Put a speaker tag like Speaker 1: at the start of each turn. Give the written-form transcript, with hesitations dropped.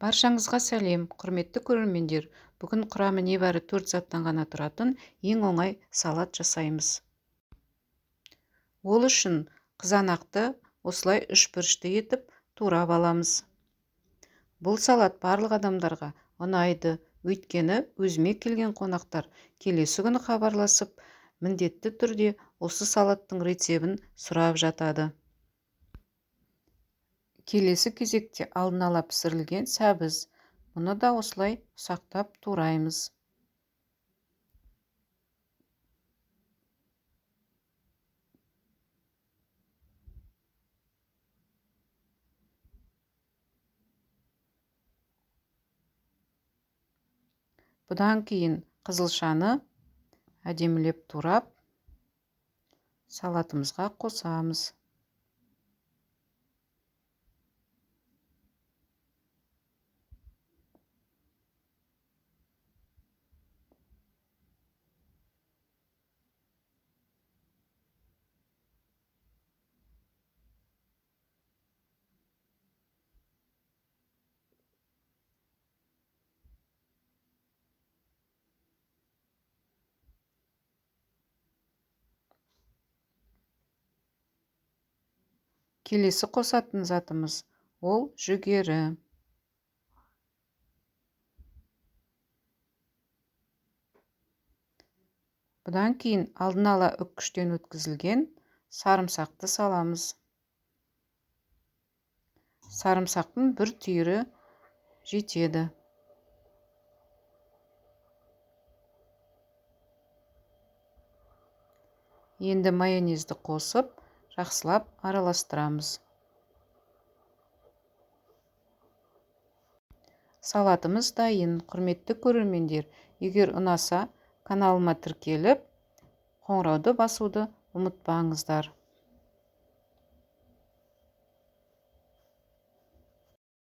Speaker 1: Баршаңызға сәлем, құрметті көрермендер. Бүгін құрамы небәрі 4 заттан ғана тұратын ең оңай салат жасаймыз. Ол үшін қызанақты осылай 3 бұрышты етіп турап аламыз. Бұл салат барлық адамдарға ұнайды, өйткені өзіме келген қонақтар келесі күні хабарласып, міндетті түрде осы салаттың рецебін сұрап жатады. Келесі кезекте алдын ала пісірілген сәбіз. Мұны да осылай ұсақтап тураймыз. Бұдан кейін қызылшаны әдемілеп турап салатымызға қосамыз. Келесі қосатын затымыз ол жүгері. Бұдан кейін алдын ала үккіштен өткізілген сарымсақты саламыз. Сарымсақтың бір түйірі жетеді. Енді майонезді қосып, жақсылап араластырамыз. Салатымыз дайын. Құрметті көрермендер, егер ұнаса, каналыма тіркеліп, қоңырауды басуды ұмытпаңыздар.